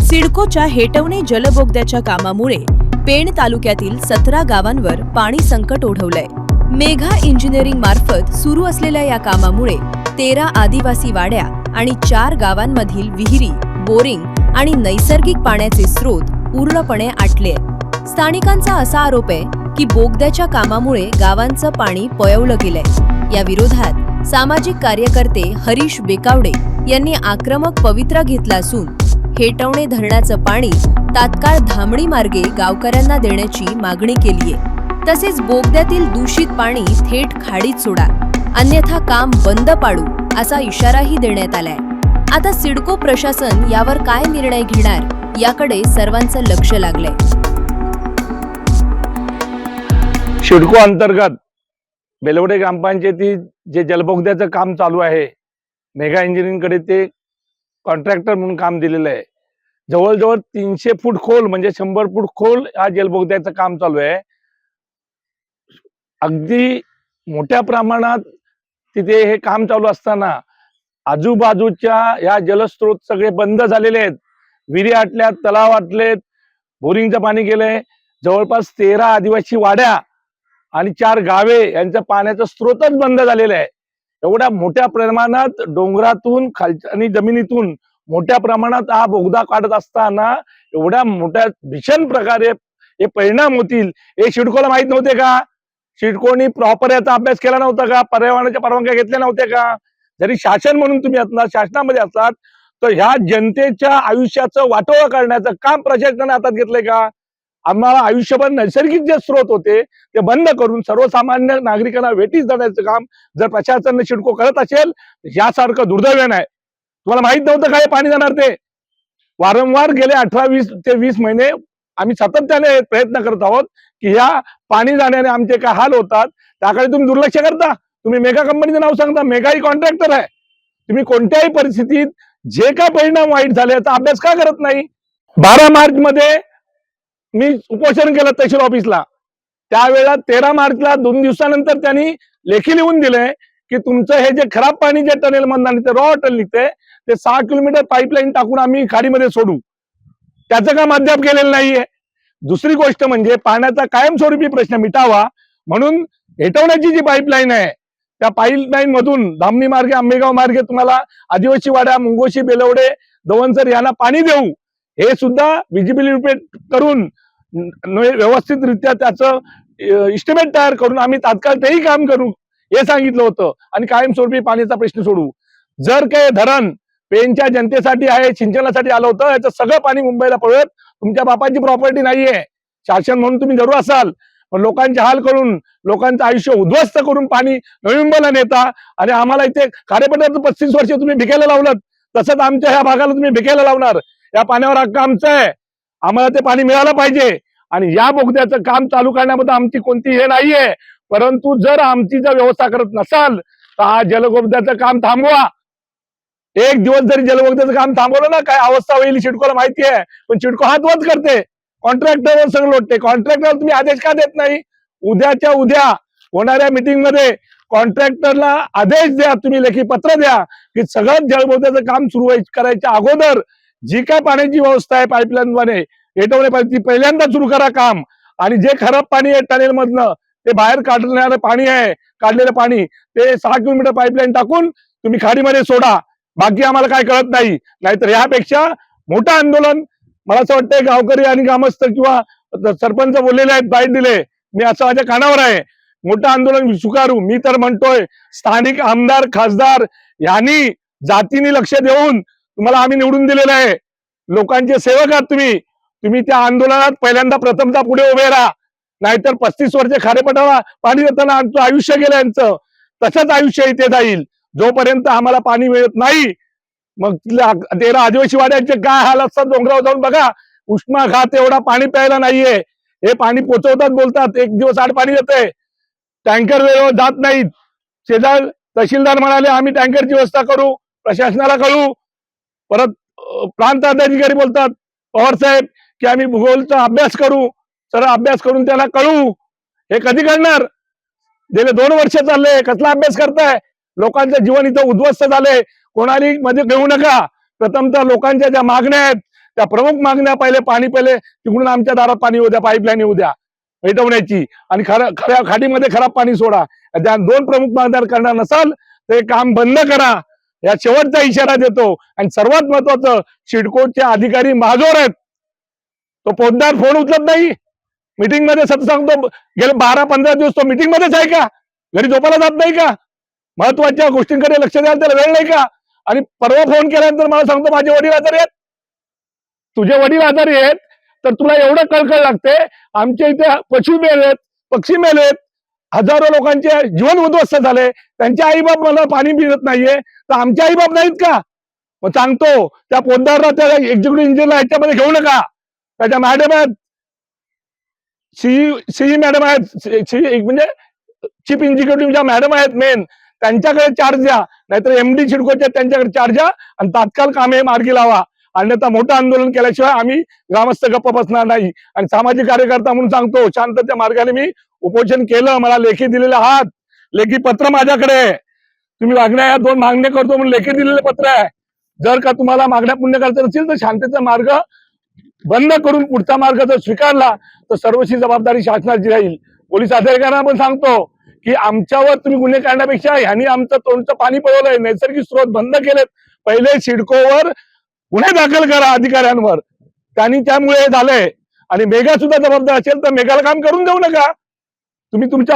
सिडकोच्या हेटवणे जलबोगद्याच्या कामामुळे पेण तालुक्यातील 17 गावांवर पाणी संकट ओढवलंय। मेघा इंजिनिअरिंग मार्फत सुरू असलेल्या या कामामुळे 13 आदिवासी वाड्या आणि 4 गावांमधील विहिरी, बोरिंग आणि नैसर्गिक पाण्याचे स्रोत पूर्णपणे आटले। स्थानिकांचा असा आरोप आहे की बोगद्याच्या कामामुळे गावांचं पाणी पळवलं गेलंय। या विरोधात सामाजिक कार्यकर्ते हरीश बेकावडे यांनी आक्रमक पवित्रा घेतला असून हेटवणे धरणाचं पाणी तात्काळ धामणी मार्गे गावकऱ्यांना देण्याची मागणी केली आहे। तसेच बोगद्यातील दूषित पाणी थेट खाडीत सोडा, अन्यथा काम बंद पाडू असा इशाराही देण्यात आलाय। आता सिडको प्रशासन यावर काय निर्णय घेणार याकडे सर्वांचं लक्ष लागलंय। सिडको अंतर्गत बेलवडे ग्रामपंचायतीत जे जलबोगद्याचं काम चालू आहे, मेघा इंजिनिअरिंग कडे ते कॉन्ट्रॅक्टर म्हणून काम दिलेलं आहे। जवळजवळ 300 फूट खोल म्हणजे 100 फूट खोल हा जलबोगद्याचं काम चालू आहे। अगदी मोठ्या प्रमाणात तिथे हे काम चालू असताना आजूबाजूच्या या जलस्रोत सगळे बंद झालेले आहेत। विहिरी आटल्यात, तलाव आटलेत, बोरिंगचं पाणी गेलंय। जवळपास 13 आदिवासी वाड्या आणि 4 गावे यांचं पाण्याचं स्रोतच बंद झालेलं आहे। एवढ्या मोठ्या प्रमाणात डोंगरातून खालच्या आणि जमिनीतून मोठ्या प्रमाणात हा बोगदा काढत असताना एवढ्या मोठ्या भीषण प्रकारे हे परिणाम होतील हे सिडकोला माहित नव्हते का? सिडकोनी प्रॉपर याचा अभ्यास केला नव्हता का? पर्यावरणाच्या परवानग्या घेतल्या नव्हत्या का? जरी शासन म्हणून तुम्ही असणार, शासनामध्ये असलात, तर ह्या जनतेच्या आयुष्याचं वाटोळं करण्याचं काम प्रशासनाने हातात घेतलंय का? आम्हाला आयुष्यभर नैसर्गिक जे स्रोत होते ते बंद करून सर्वसामान्य नागरिकांना वेठीस धरण्याचं काम जर प्रशासनाने सिडको करत असेल, यासारखं दुर्दैव नाही। तुम्हाला माहित नव्हतं काय पाणी जाणार ते? वारंवार गेले 18 ते 20 महिने आम्ही सातत्याने प्रयत्न करत आहोत की या पाणी जाण्याने आमचे काय हाल होतात, त्याकडे तुम्ही दुर्लक्ष करता। तुम्ही मेगा कंपनीचं नाव सांगता, मेगा ही कॉन्ट्रॅक्टर आहे। तुम्ही कोणत्याही परिस्थितीत जे काय परिणाम वाईट झाले याचा अभ्यास का करत नाही? 12 मार्च मध्ये मी उपोषण केलं तहसील ऑफिसला। त्यावेळेला 13 मार्चला 2 दिवसानंतर त्यांनी लेखी लिहून दिले की तुमचं हे जे खराब पाणी जे टनेल मधून रॉ वॉटर निघते ते 6 किलोमीटर पाईपलाईन टाकून आम्ही खाडीमध्ये सोडू। त्याचं काम अद्याप केलेलं नाहीये। दुसरी गोष्ट म्हणजे पाण्याचा कायमस्वरूपी प्रश्न मिटावा म्हणून हेटवण्याची जी पाईपलाईन आहे त्या पाईपलाईन मधून धामणी मार्गे, आंबेगाव मार्गे तुम्हाला आदिवासी वाड्या, मुंगोशी, बेलवडे, दवनसर यांना पाणी देऊ, हे सुद्धा विजिबिलिटी करून व्यवस्थितरित्या त्याचं इस्टिमेट तयार करून आम्ही तात्काळ तेही काम करू हे सांगितलं होतं आणि कायमस्वरूपी पाण्याचा प्रश्न सोडू। जर काही धरण पेनच्या जनतेसाठी आहे, सिंचनासाठी आलं होतं, याचं सगळं पाणी मुंबईला पळत, तुमच्या बापाची प्रॉपर्टी नाहीये। शासन म्हणून तुम्ही जरूर असाल, पण लोकांचे हाल करून, लोकांचं आयुष्य उद्ध्वस्त करून पाणी नवी मुंबईला नेता आणि आम्हाला इथे खारेपट्यात 35 वर्ष तुम्ही भिकायला लावलं, तसंच आमच्या ह्या भागाला तुम्ही भिकायला लावणार। या पाण्यावर हक्क आमचा आहे, आम्हाला ते पाणी मिळालं पाहिजे आणि या बोगद्याचं काम चालू करण्यामध्ये आमची कोणती हे नाहीये। परंतु जर आमची जर व्यवस्था करत नसाल तर हा जलबोगद्याचं काम थांबवा। एक दिवस जरी जलबोगद्याचं काम थांबवलं ना, काय अवस्था होईल सिडकोला माहिती आहे। पण सिडको हात वर करते, कॉन्ट्रॅक्टरवर सगळं लोटते। कॉन्ट्रॅक्टरला तुम्ही आदेश का देत नाही? उद्याच्या उद्या होणाऱ्या मीटिंग मध्ये कॉन्ट्रॅक्टरला आदेश द्या, तुम्ही लेखी पत्र द्या की सगळं जलबोगद्याचं काम सुरू करायच्या अगोदर जी काय पाण्याची व्यवस्था आहे पाईपलाईनद्वारे हेटवणे पाहिजे पहिल्यांदा सुरू करा काम। आणि जे खराब पाणी आहे टनेल मधनं ते बाहेर काढण्याचं पाणी आहे, काढलेलं पाणी ते 6 किलोमीटर पाईपलाईन टाकून तुम्ही खाडीमध्ये सोडा। बाकी आम्हाला काय कळत नाही। नाहीतर यापेक्षा मोठं आंदोलन मला असं वाटतंय गावकरी आणि ग्रामस्थ किंवा सरपंच बोललेले आहेत, बाईट दिले, मी असं माझ्या कानावर आहे, मोठं आंदोलन स्वीकारू। मी तर म्हणतोय स्थानिक आमदार, खासदार यांनी जातीने लक्ष देऊन तुम्हाला आम्ही निवडून दिलेलं आहे, लोकांचे सेवक आहात तुम्ही। तुम्ही त्या आंदोलनात पहिल्यांदा प्रथमता पुढे उभे राहा, नाहीतर 35 वर्ष खारेपटाला पाणी देताना आमचं आयुष्य गेलं यांचं, तसंच आयुष्य इथे जाईल जोपर्यंत आम्हाला पाणी मिळत नाही। मग 13 आदिवासी वाड्यांचे काय हाल असतात डोंगरावर जाऊन बघा, उष्माघात एवढा पाणी प्यायला नाहीये। हे पाणी पोचवतात, बोलतात 1 दिवस आड पाणी येतंय, टँकर वेळेवर जात नाहीत। शेजार तहसीलदार म्हणाले आम्ही टँकरची व्यवस्था करू, प्रशासनाला कळू। परत प्रांत अधिकारी बोलतात पवार साहेब की आम्ही भूगोलचा अभ्यास करू, सरळ अभ्यास करून त्याला कळू। हे कधी करणार? गेले 2 वर्ष चालले, कसला अभ्यास करताय? लोकांचं जीवन इथं उद्ध्वस्त झालंय, कोणाली मध्ये घेऊ नका। प्रथमतः लोकांच्या ज्या मागण्या आहेत त्या प्रमुख मागण्या पहिले तिकडून आमच्या दारात पाणी येऊ द्या, पाईपलाईन येऊ द्या पेटवण्याची, आणि खऱ्या खाडीमध्ये खराब पाणी सोडा. त्या दोन प्रमुख मागण्या करणार नसाल तर हे काम बंद करा, या शेवटचा इशारा देतो. आणि सर्वात महत्वाचं, सिडकोचे अधिकारी महाजोर आहेत. तो पोद्दार फोन उचलत नाही, मीटिंग मध्ये सांगतो, गेले 12-15 दिवस तो मीटिंग मध्येच आहे का? घरी झोपायला जात नाही का? महत्वाच्या गोष्टींकडे लक्ष द्यायला त्याला वेळ नाही का? आणि परवा फोन केल्यानंतर मला सांगतो माझे वडील आजारी आहेत. तुझे वडील आजारी आहेत तर तुला एवढं कळकळ लागते. आमच्या इथे पशु मेलेत, पक्षी मेलेत, हजारो लोकांचे जीवन उद्ध्वस्त झाले, त्यांचे आईबाप मला पाणी मिळत नाहीये, तर आमचे आईबाप नाहीत का? मग सांगतो त्या पोद्दारला, त्या एक्झिक्युटिव्ह इंजिनियरला ह्याच्यामध्ये घेऊ नका. त्याच्या मॅडम आहेत, सीई मॅडम आहेत, म्हणजे चीफ एक्झिक्युटिव्ह मॅडम आहेत मेन, त्यांच्याकडे चार्ज द्या. नाहीतर एमडी सिडकोचे त्यांच्याकडे चार्ज द्या आणि तात्काळ कामे मार्गी लावा. अन्यथा मोठं आंदोलन केल्याशिवाय आम्ही ग्रामस्थ गप्प बसणार नाही. आणि सामाजिक कार्यकर्ता म्हणून सांगतो, शांततेच्या मार्गाने मी उपोषण केलं. मला लेखी दिलेले आहात, लेखी पत्र माझ्याकडे आहे. तुम्ही मागण्या, या 2 मागण्या करतो म्हणून लेखी दिलेलं पत्र आहे. जर का तुम्हाला मागण्या पुण्य करायचं नसेल तर शांततेचा मार्ग बंद करून पुढचा मार्ग जर स्वीकारला तर सर्वची जबाबदारी शासनाची राहील. पोलीस अधिकाऱ्यांना पण सांगतो की आमच्यावर तुम्ही गुन्हे करण्यापेक्षा ह्यांनी आमचं तोंडचं पाणी पळवलंय, नैसर्गिक स्रोत बंद केलेत, पहिले सिडकोवर गुन्हे दाखल करा अधिकाऱ्यांवर. त्यांनी त्यामुळे हे झालंय. आणि मेघा सुद्धा जबाबदार असेल तर मेघाला काम करून देऊ नका. तुम्ही तुमच्या